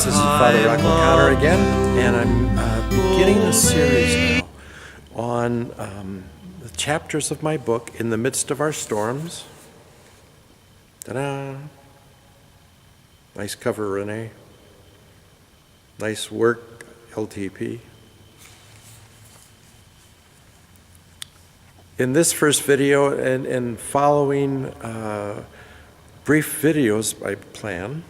This is Father Rocco Connor again, and I'm beginning a series now on the chapters of my book, In the Midst of Our Storms. Ta-da! Nice cover, Renee. Nice work, LTP. In this first video and following brief videos I plan,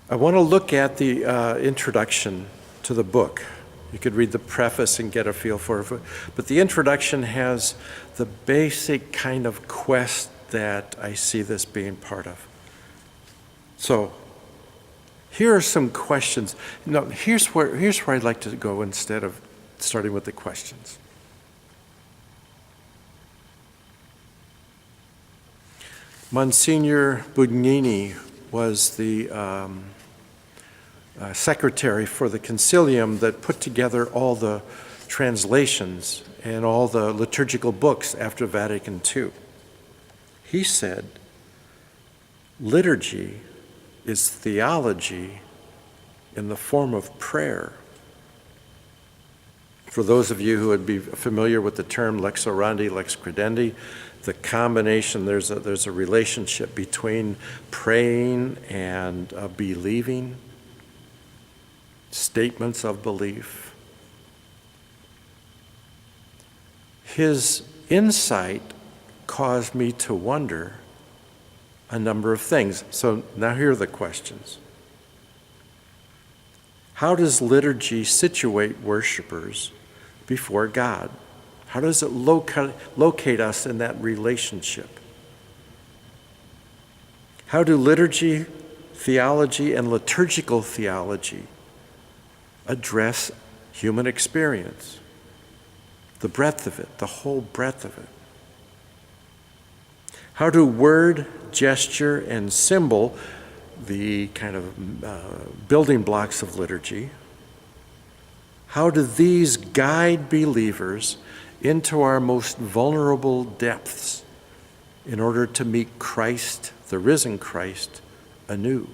I want to look at the introduction to the book. You could read the preface and get a feel for it, but the introduction has the basic kind of quest that I see this being part of. So here are some questions. No, here's where I'd like to go instead of starting with the questions. Monsignor Bugnini was the secretary for the concilium that put together all the translations and all the liturgical books after Vatican II. He said, liturgy is theology in the form of prayer. For those of you who would be familiar with the term lex orandi, lex credendi, the combination, there's a relationship between praying and believing, statements of belief. His insight caused me to wonder a number of things. So now here are the questions. How does liturgy situate worshipers before God? How does it locate us in that relationship? How do liturgy, theology, and liturgical theology address human experience? The breadth of it, the whole breadth of it. How do word, gesture, and symbol, the kind of building blocks of liturgy, how do these guide believers into our most vulnerable depths in order to meet Christ, the risen Christ, anew?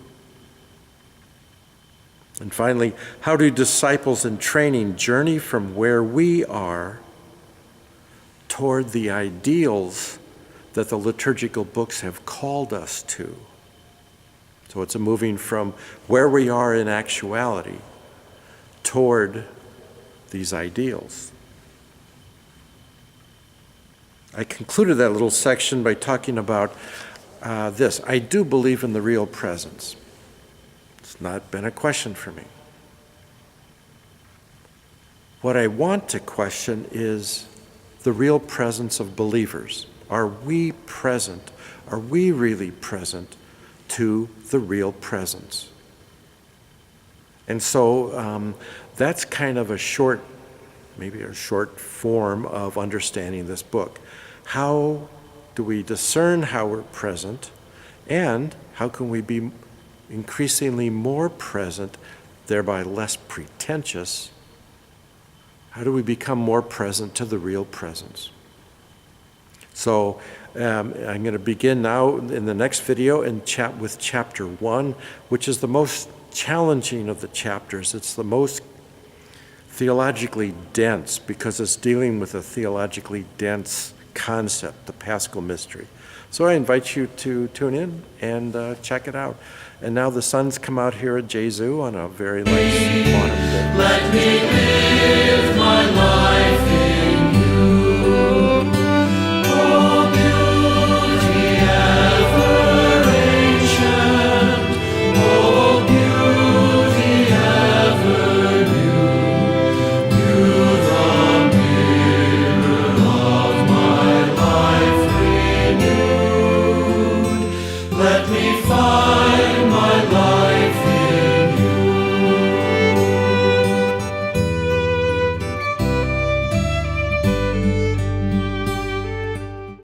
And finally, how do disciples in training journey from where we are toward the ideals that the liturgical books have called us to? So it's a moving from where we are in actuality toward these ideals. I concluded that little section by talking about this. I do believe in the real presence. It's not been a question for me. What I want to question is the real presence of believers. Are we present? Are we really present to the real presence? And so that's kind of maybe a short form of understanding this book. How do we discern how we're present, and how can we be increasingly more present, thereby less pretentious? How do we become more present to the real presence? So I'm going to begin now in the next video with chapter 1, which is the most challenging of the chapters. It's the most theologically dense because it's dealing with a theologically dense concept, the Paschal mystery. So I invite you to tune in and check it out. And now the sun's come out here at Jesu on a very nice autumn day. Let me live my life.